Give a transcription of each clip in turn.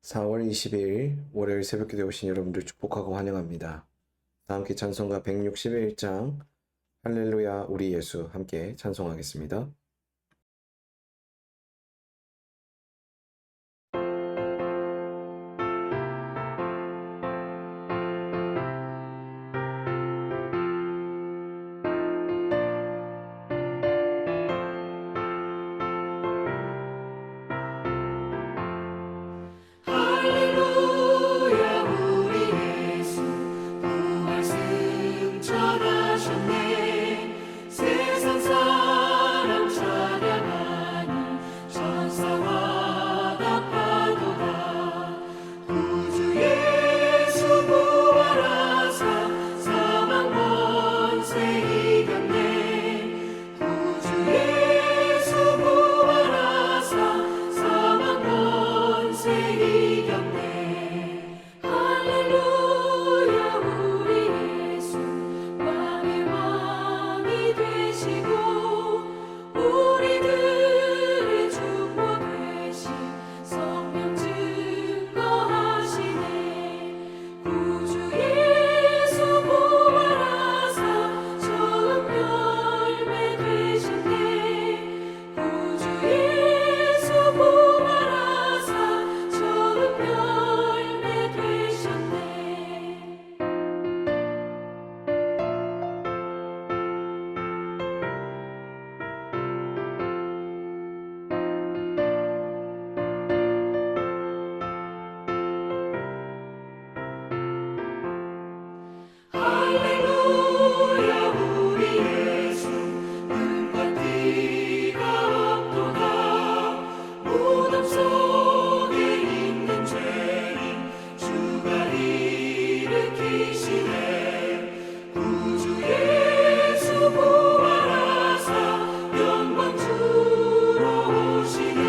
4월 22일 월요일 새벽기도에 오신 여러분들 축복하고 환영합니다. 다 함께 찬송가 161장 할렐루야 우리 예수 함께 찬송하겠습니다. 할렐루야 우리 예수 부활 승천하셨네. 세상 사람 찬양하니 천사와 답하도다. 구주 예수 부활하사 사망 권세 이겼네. 구주 예수 부활하사 사망 권세 이겼네. 할렐루야 우리 예수 왕의 왕이 되시고 우리들의 주보 되신 성령 증거하시네. 구주 예수 부활하사 처음 열매 되셨네. 구주 예수 부활하사 처음 열매 되셨네. 할렐루야 우리 예수 눈과 띠가 없도다. 무덤 속에 있는 죄인 주가 일으키시네. 구주 예수 부활하사 영광 주로 오시네.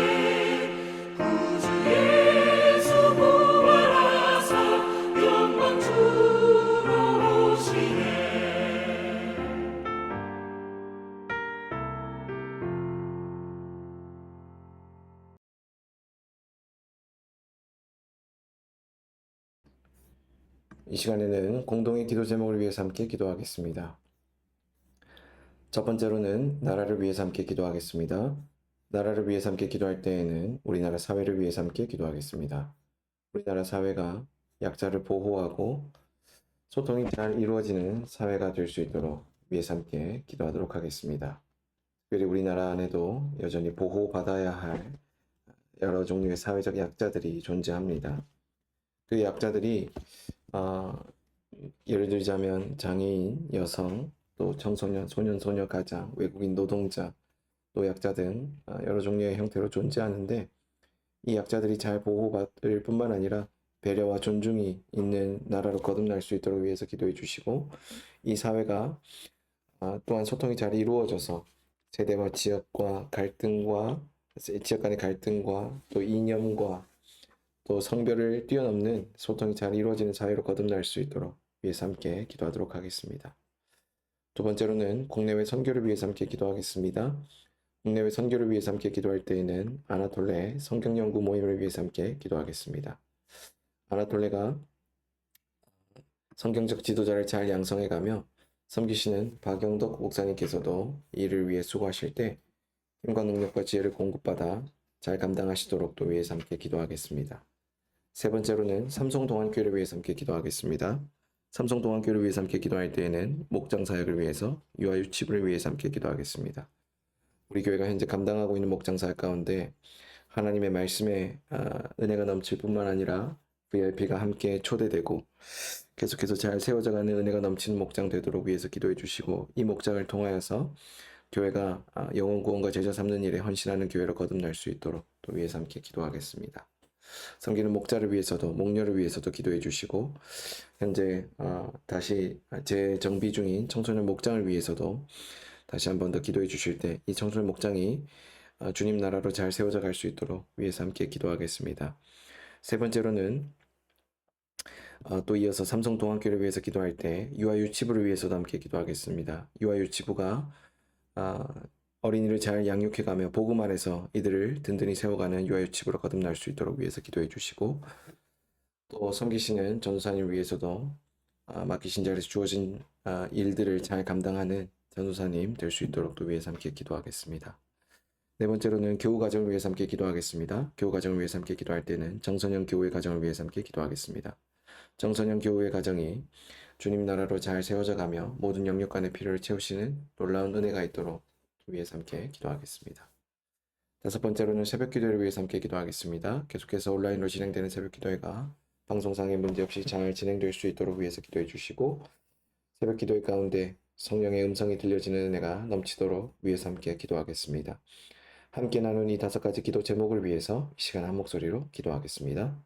구주 예수 부활하사 영광 주로 오시네. 이 시간에는 공동의 기도 제목을 위해서 함께 기도하겠습니다. 첫 번째로는 나라를 위해서 함께 기도하겠습니다. 나라를 위해서 함께 기도할 때에는 우리나라 사회를 위해서 함께 기도하겠습니다. 우리나라 사회가 약자를 보호하고 소통이 잘 이루어지는 사회가 될 수 있도록 위해서 함께 기도하도록 하겠습니다. 특별히 우리나라 안에도 여전히 보호받아야 할 여러 종류의 사회적 약자들이 존재합니다. 그 약자들이 예를 들자면 장애인, 여성, 또 청소년, 소년, 소녀, 가장, 외국인 노동자, 노약자 등 여러 종류의 형태로 존재하는데 이 약자들이 잘 보호받을 뿐만 아니라 배려와 존중이 있는 나라로 거듭날 수 있도록 위해서 기도해 주시고 이 사회가 또한 소통이 잘 이루어져서 세대와 지역과 갈등과 지역 간의 갈등과 또 이념과 또 성별을 뛰어넘는 소통이 잘 이루어지는 사회로 거듭날 수 있도록 위해서 함께 기도하도록 하겠습니다. 두 번째로는 국내외 선교를 위해서 함께 기도하겠습니다. 국내외 선교를 위해서 함께 기도할 때에는 아나톨레 성경연구 모임을 위해서 함께 기도하겠습니다. 아나톨레가 성경적 지도자를 잘 양성해가며 섬기시는 박영덕 목사님께서도 이를 위해 수고하실 때 힘과 능력과 지혜를 공급받아 잘 감당하시도록 또 위해서 함께 기도하겠습니다. 세 번째로는 삼성동안교회를 위해서 함께 기도하겠습니다. 삼성동안교회를 위해서 함께 기도할 때에는 목장 사역을 위해서 유아유치부를 위해서 함께 기도하겠습니다. 우리 교회가 현재 감당하고 있는 목장 사역 가운데 하나님의 말씀에 은혜가 넘칠 뿐만 아니라 VIP가 함께 초대되고 계속해서 잘 세워져가는 은혜가 넘치는 목장 되도록 위해서 기도해 주시고 이 목장을 통하여서 교회가 영혼 구원과 제자 삼는 일에 헌신하는 교회로 거듭날 수 있도록 또 위해서 함께 기도하겠습니다. 섬기는 목자를 위해서도 목녀를 위해서도 기도해 주시고 현재 다시 재정비 중인 청소년 목장을 위해서도 다시 한 번 더 기도해 주실 때 이 청소년 목장이 주님 나라로 잘 세워져 갈 수 있도록 위해서 함께 기도하겠습니다. 세 번째로는 또 이어서 삼성동안교회를 위해서 기도할 때 유아유치부를 위해서도 함께 기도하겠습니다. 유아유치부가 어린이를 잘 양육해가며 복음 안에서 이들을 든든히 세워가는 유아유치부로 거듭날 수 있도록 위해서 기도해 주시고, 또 섬기시는 전도사님 위해서도 맡기신 자리에서 주어진 일들을 잘 감당하는 전도사님 될 수 있도록 또 위해서 함께 기도하겠습니다. 네 번째로는 교우 가정을 위해서 함께 기도하겠습니다. 교우 가정을 위해서 함께 기도할 때는 정선영 교우의 가정을 위해서 함께 기도하겠습니다. 정선영 교우의 가정이 주님 나라로 잘 세워져 가며 모든 영역간의 필요를 채우시는 놀라운 은혜가 있도록 위해서 함께 기도하겠습니다. 다섯 번째로는 새벽 기도를 위해서 함께 기도하겠습니다. 계속해서 온라인으로 진행되는 새벽 기도회가 방송상의 문제 없이 잘 진행될 수 있도록 위해서 기도해 주시고, 새벽 기도회 가운데 성령의 음성이 들려지는 은혜가 넘치도록 위해서 함께 기도하겠습니다. 함께 나눈 이 다섯 가지 기도 제목을 위해서 이 시간 한 목소리로 기도하겠습니다.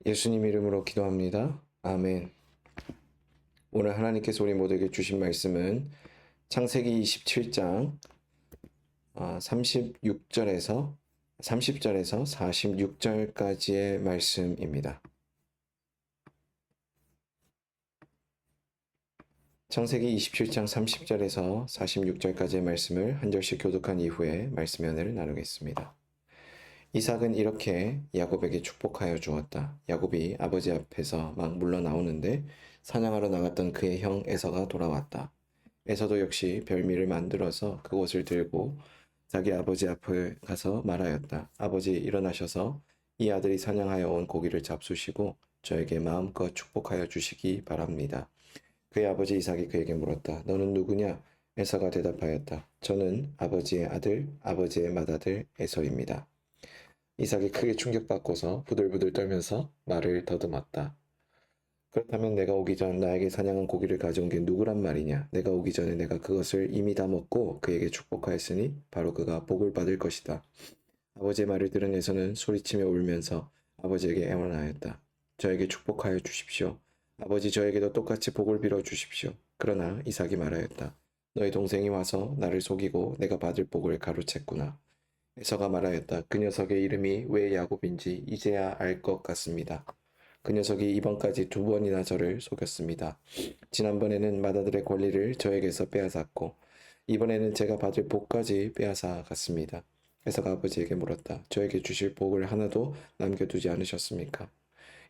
예수님 이름으로 기도합니다. 아멘. 오늘 하나님께서 우리 모두에게 주신 말씀은 창세기 27장 36절에서 30절에서 46절까지의 말씀입니다. 창세기 27장 30절에서 46절까지의 말씀을 한 절씩 교독한 이후에 말씀 연회를 나누겠습니다. 이삭은 이렇게 야곱에게 축복하여 주었다. 야곱이 아버지 앞에서 막 물러나오는데 사냥하러 나갔던 그의 형 에서가 돌아왔다. 에서도 역시 별미를 만들어서 그것을 들고 자기 아버지 앞에 가서 말하였다. 아버지 일어나셔서 이 아들이 사냥하여 온 고기를 잡수시고 저에게 마음껏 축복하여 주시기 바랍니다. 그의 아버지 이삭이 그에게 물었다. 너는 누구냐? 에서가 대답하였다. 저는 아버지의 아들, 아버지의 맏아들 에서입니다. 이삭이 크게 충격받고서 부들부들 떨면서 말을 더듬었다. 그렇다면 내가 오기 전 나에게 사냥한 고기를 가져온 게 누구란 말이냐? 내가 오기 전에 내가 그것을 이미 다 먹고 그에게 축복하였으니 바로 그가 복을 받을 것이다. 아버지의 말을 들은 에서는 소리치며 울면서 아버지에게 애원하였다. 저에게 축복하여 주십시오. 아버지 저에게도 똑같이 복을 빌어 주십시오. 그러나 이삭이 말하였다. 너의 동생이 와서 나를 속이고 내가 받을 복을 가로챘구나. 에서가 말하였다. 그 녀석의 이름이 왜 야곱인지 이제야 알 것 같습니다. 그 녀석이 이번까지 2번이나 저를 속였습니다. 지난번에는 맏아들의 권리를 저에게서 빼앗았고 이번에는 제가 받을 복까지 빼앗아 갔습니다. 에서가 아버지에게 물었다. 저에게 주실 복을 하나도 남겨두지 않으셨습니까?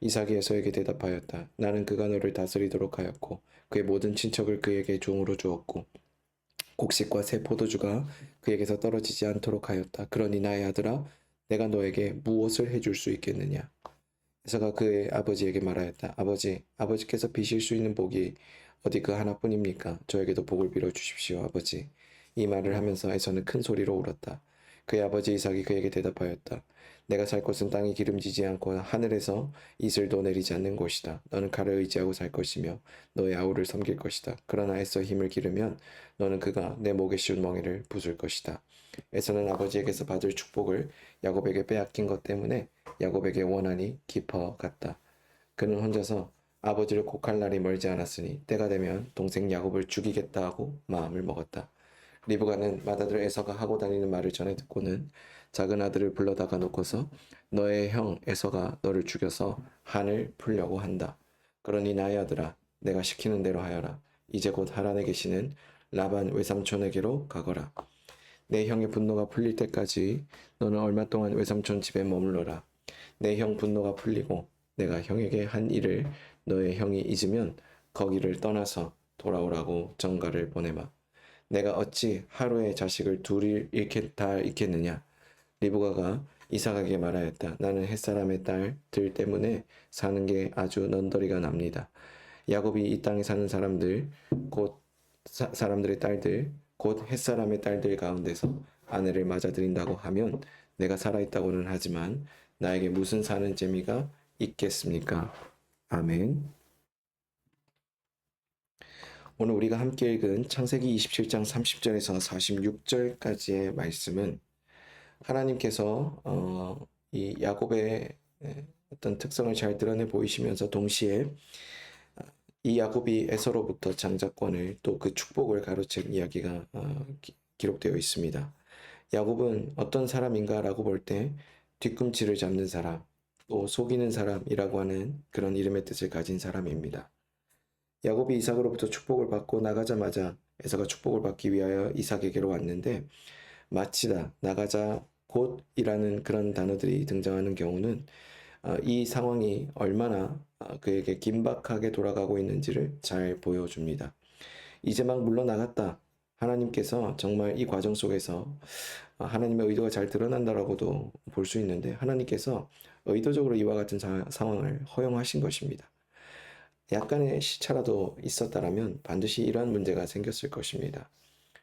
이삭이 에서에게 대답하였다. 나는 그가 너를 다스리도록 하였고 그의 모든 친척을 그에게 종으로 주었고 곡식과 새 포도주가 그에게서 떨어지지 않도록 하였다. 그러니 나의 아들아, 내가 너에게 무엇을 해줄 수 있겠느냐? 에서가 그의 아버지에게 말하였다. 아버지, 아버지께서 비실 수 있는 복이 어디 그 하나뿐입니까? 저에게도 복을 빌어 주십시오, 아버지. 이 말을 하면서 에서는 큰 소리로 울었다. 그의 아버지 이삭이 그에게 대답하였다. 내가 살 곳은 땅이 기름지지 않고 하늘에서 이슬도 내리지 않는 곳이다. 너는 칼을 의지하고 살 것이며 너의 아우를 섬길 것이다. 그러나 에서 힘을 기르면 너는 그가 내 목에 씌운 멍에를 부술 것이다. 에서는 아버지에게서 받을 축복을 야곱에게 빼앗긴 것 때문에 야곱에게 원한이 깊어갔다. 그는 혼자서 아버지를 곡할 날이 멀지 않았으니 때가 되면 동생 야곱을 죽이겠다 하고 마음을 먹었다. 리브가는 맏아들 에서가 하고 다니는 말을 전해 듣고는 작은 아들을 불러다가 놓고서 너의 형 에서가 너를 죽여서 한을 풀려고 한다. 그러니 나의 아들아 내가 시키는 대로 하여라. 이제 곧 하란에 계시는 라반 외삼촌에게로 가거라. 내 형의 분노가 풀릴 때까지 너는 얼마 동안 외삼촌 집에 머물러라. 내 형 분노가 풀리고 내가 형에게 한 일을 너의 형이 잊으면 거기를 떠나서 돌아오라고 전가를 보내마. 내가 어찌 하루에 자식을 둘이 다 잃겠느냐? 리브가가 이삭에게 말하였다. 나는 햇사람의 딸들 때문에 사는 게 아주 넌더리가 납니다. 야곱이 이 땅에 사는 사람들, 곧 사람들의 딸들, 곧 햇사람의 딸들 가운데서 아내를 맞아들인다고 하면 내가 살아있다고는 하지만 나에게 무슨 사는 재미가 있겠습니까? 아멘. 오늘 우리가 함께 읽은 창세기 27장 30절에서 46절까지의 말씀은 하나님께서 이 야곱의 어떤 특성을 잘 드러내 보이시면서 동시에 이 야곱이 에서로부터 장자권을 또 그 축복을 가로챈 이야기가 기록되어 있습니다. 야곱은 어떤 사람인가라고 볼 때 뒤꿈치를 잡는 사람, 또 속이는 사람이라고 하는 그런 이름의 뜻을 가진 사람입니다. 야곱이 이삭으로부터 축복을 받고 나가자마자 에서가 축복을 받기 위하여 이삭에게로 왔는데 마치다, 나가자, 곧이라는 그런 단어들이 등장하는 경우는 이 상황이 얼마나 그에게 긴박하게 돌아가고 있는지를 잘 보여줍니다. 이제 막 물러나갔다. 하나님께서 정말 이 과정 속에서 하나님의 의도가 잘 드러난다라고도 볼 수 있는데 하나님께서 의도적으로 이와 같은 상황을 허용하신 것입니다. 약간의 시차라도 있었다라면 반드시 이러한 문제가 생겼을 것입니다.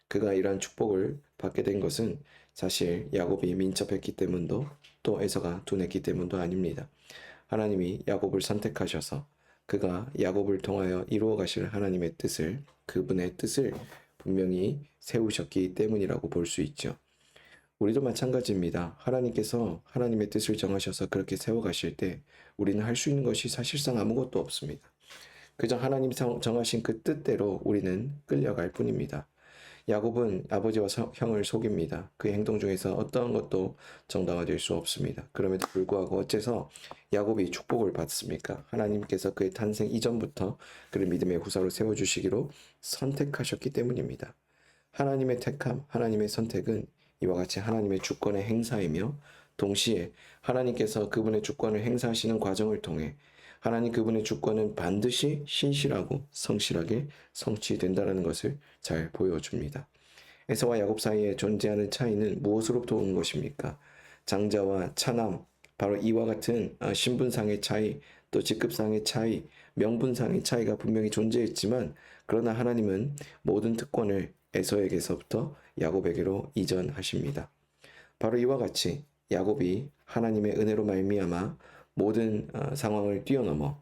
그가 이러한 축복을 받게 된 것은 사실 야곱이 민첩했기 때문도 또 에서가 둔했기 때문도 아닙니다. 하나님이 야곱을 선택하셔서 그가 야곱을 통하여 이루어 가실 하나님의 뜻을, 그분의 뜻을 분명히 세우셨기 때문이라고 볼 수 있죠. 우리도 마찬가지입니다. 하나님께서 하나님의 뜻을 정하셔서 그렇게 세워가실 때 우리는 할 수 있는 것이 사실상 아무것도 없습니다. 그저 하나님 정하신 그 뜻대로 우리는 끌려갈 뿐입니다. 야곱은 아버지와 형을 속입니다. 그의 행동 중에서 어떠한 것도 정당화될 수 없습니다. 그럼에도 불구하고 어째서 야곱이 축복을 받습니까? 하나님께서 그의 탄생 이전부터 그를 믿음의 후사로 세워주시기로 선택하셨기 때문입니다. 하나님의 택함, 하나님의 선택은 이와 같이 하나님의 주권의 행사이며 동시에 하나님께서 그분의 주권을 행사하시는 과정을 통해 하나님 그분의 주권은 반드시 신실하고 성실하게 성취된다는 것을 잘 보여줍니다. 에서와 야곱 사이에 존재하는 차이는 무엇으로부터 오는 것입니까? 장자와 차남, 바로 이와 같은 신분상의 차이, 또 직급상의 차이, 명분상의 차이가 분명히 존재했지만 그러나 하나님은 모든 특권을 에서에게서부터 야곱에게로 이전하십니다. 바로 이와 같이 야곱이 하나님의 은혜로 말미암아 모든 상황을 뛰어넘어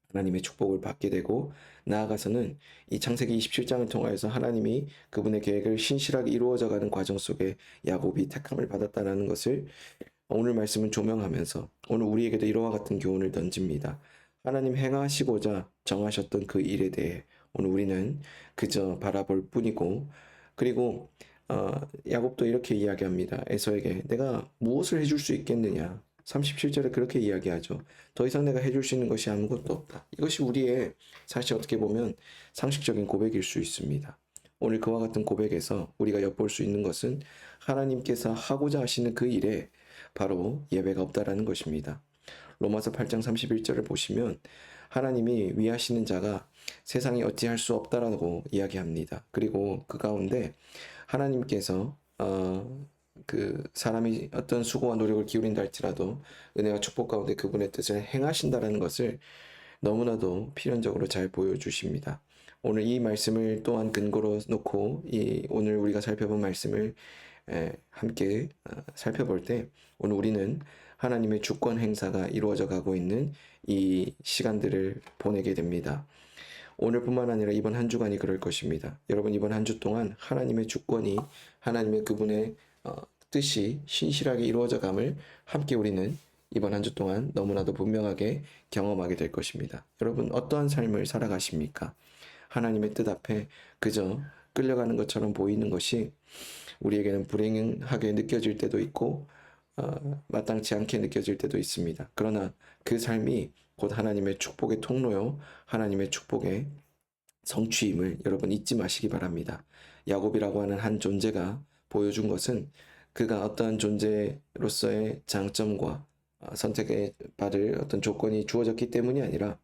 하나님의 축복을 받게 되고 나아가서는 이 창세기 27장을 통하여서 하나님이 그분의 계획을 신실하게 이루어져가는 과정 속에 야곱이 택함을 받았다는 것을 오늘 말씀은 조명하면서 오늘 우리에게도 이와 같은 교훈을 던집니다. 하나님 행하시고자 정하셨던 그 일에 대해 오늘 우리는 그저 바라볼 뿐이고 그리고 야곱도 이렇게 이야기합니다. 에서에게 내가 무엇을 해줄 수 있겠느냐. 37절에 그렇게 이야기하죠. 더 이상 내가 해줄 수 있는 것이 아무것도 없다. 이것이 우리의 사실 어떻게 보면 상식적인 고백일 수 있습니다. 오늘 그와 같은 고백에서 우리가 엿볼 수 있는 것은 하나님께서 하고자 하시는 그 일에 바로 예배가 없다라는 것입니다. 로마서 8장 31절을 보시면 하나님이 위하시는 자가 세상이 어찌할 수 없다라고 이야기합니다. 그리고 그 가운데 하나님께서 그 사람이 어떤 수고와 노력을 기울인다 할지라도 은혜와 축복 가운데 그분의 뜻을 행하신다라는 것을 너무나도 필연적으로 잘 보여주십니다. 오늘 이 말씀을 또한 근거로 놓고 오늘 우리가 살펴본 말씀을 함께 살펴볼 때 오늘 우리는 하나님의 주권 행사가 이루어져 가고 있는 이 시간들을 보내게 됩니다. 오늘뿐만 아니라 이번 한 주간이 그럴 것입니다. 여러분 이번 한 주 동안 하나님의 주권이 하나님의 그분의 뜻이 신실하게 이루어져 감을 함께 우리는 이번 한 주 동안 너무나도 분명하게 경험하게 될 것입니다. 여러분 어떠한 삶을 살아가십니까? 하나님의 뜻 앞에 그저 끌려가는 것처럼 보이는 것이 우리에게는 불행하게 느껴질 때도 있고 마땅치 않게 느껴질 때도 있습니다. 그러나 그 삶이 곧 하나님의 축복의 통로요 하나님의 축복의 성취임을 여러분 잊지 마시기 바랍니다. 야곱이라고 하는 한 존재가 보여준 것은 그가 어떠한 존재로서의 장점과 선택에 받을 어떤 조건이 주어졌기 때문이 아니라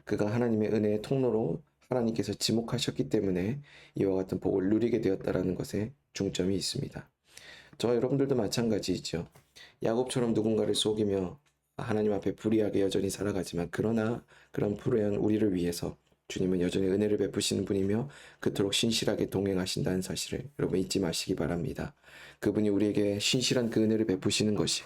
그가 하나님의 은혜의 통로로 하나님께서 지목하셨기 때문에 이와 같은 복을 누리게 되었다라는 것에 중점이 있습니다. 저와 여러분들도 마찬가지이죠. 야곱처럼 누군가를 속이며 하나님 앞에 불의하게 여전히 살아가지만 그러나 그런 불의한 우리를 위해서 주님은 여전히 은혜를 베푸시는 분이며 그토록 신실하게 동행하신다는 사실을 여러분 잊지 마시기 바랍니다. 그분이 우리에게 신실한 그 은혜를 베푸시는 것이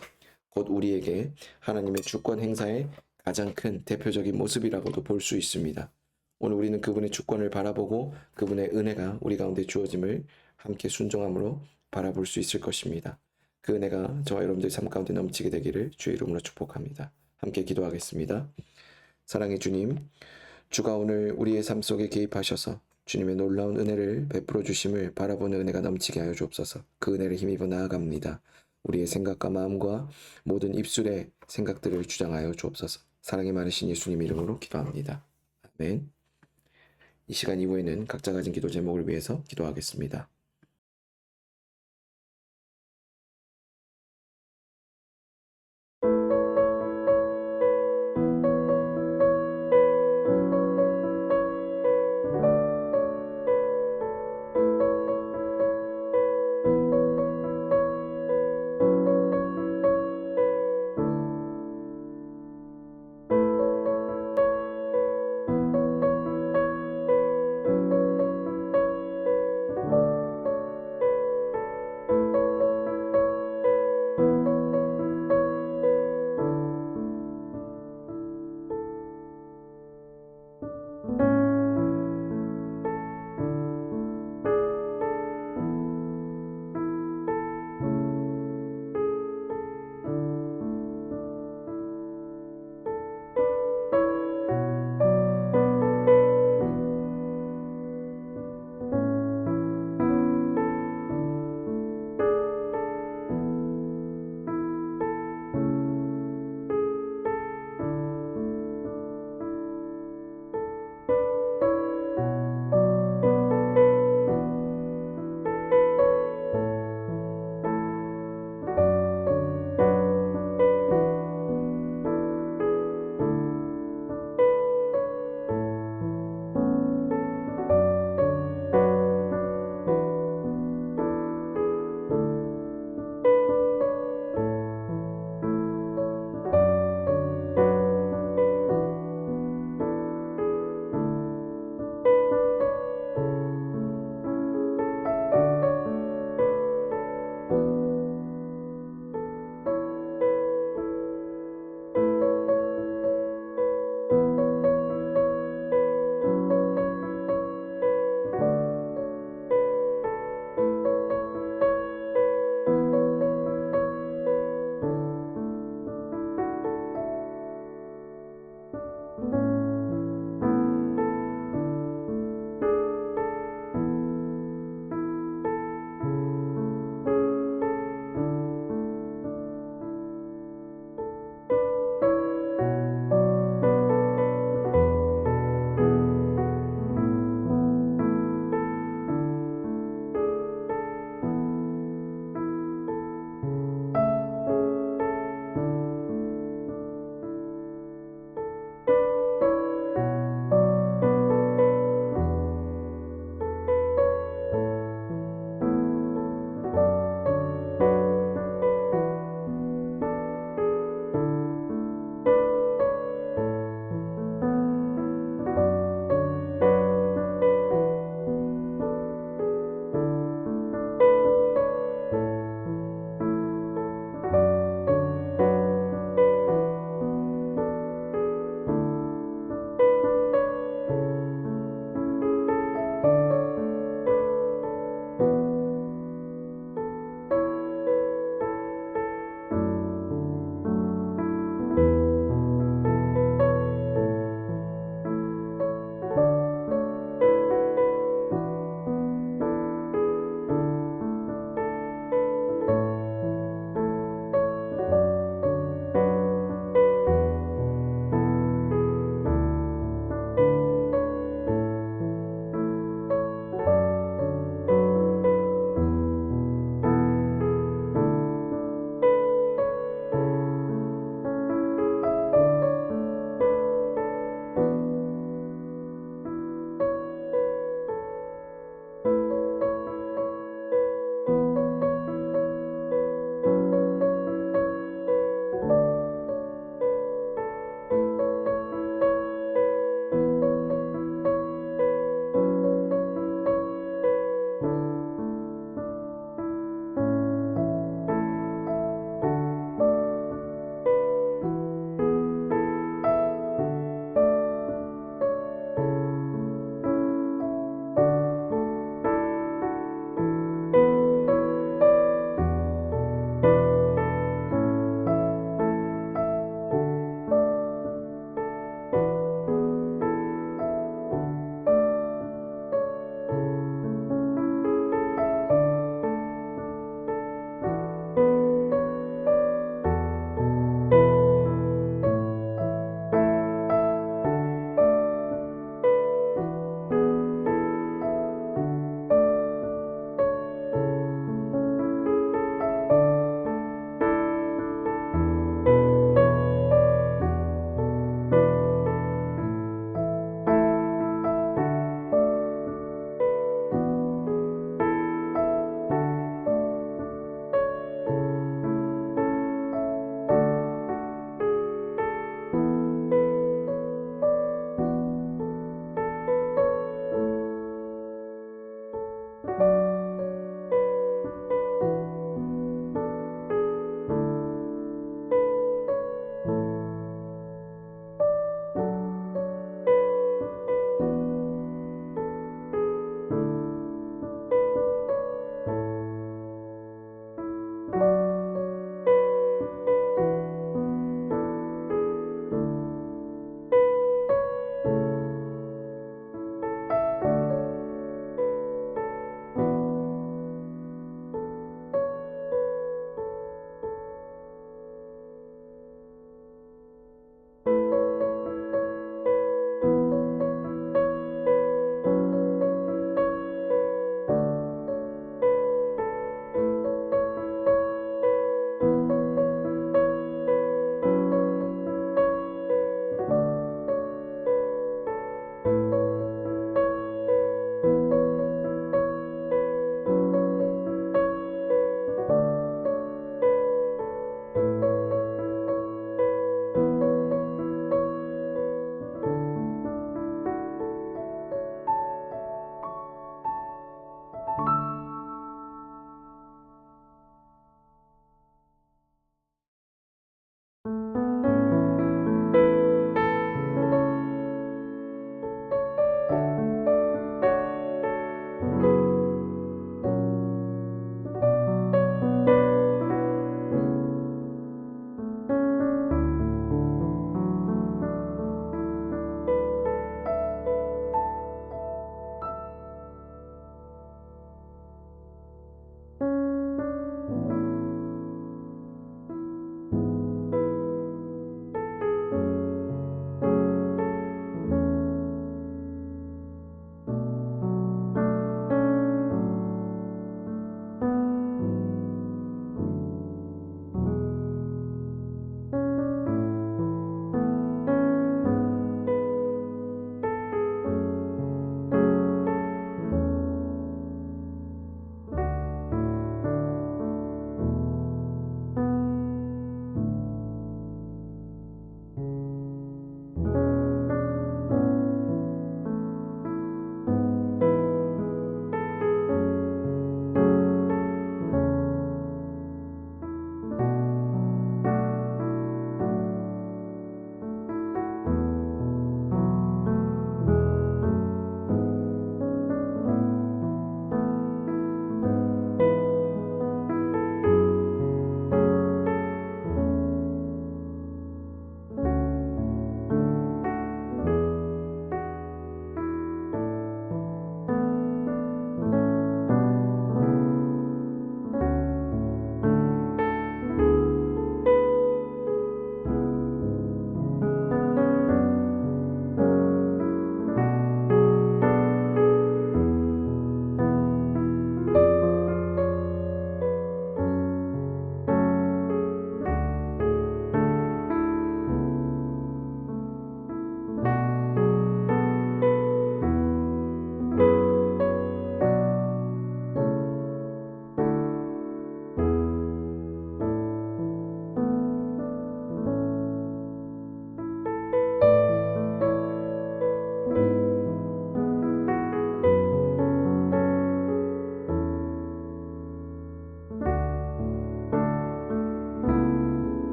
곧 우리에게 하나님의 주권 행사의 가장 큰 대표적인 모습이라고도 볼 수 있습니다. 오늘 우리는 그분의 주권을 바라보고 그분의 은혜가 우리 가운데 주어짐을 함께 순종함으로 바라볼 수 있을 것입니다. 그 은혜가 저와 여러분들 삶 가운데 넘치게 되기를 주의 이름으로 축복합니다. 함께 기도하겠습니다. 사랑의 주님, 주가 오늘 우리의 삶 속에 개입하셔서 주님의 놀라운 은혜를 베풀어 주심을 바라보는 은혜가 넘치게 하여 주옵소서. 그 은혜를 힘입어 나아갑니다. 우리의 생각과 마음과 모든 입술의 생각들을 주장하여 주옵소서. 사랑이 많으신 예수님 이름으로 기도합니다. 아멘. 이 시간 이후에는 각자 가진 기도 제목을 위해서 기도하겠습니다.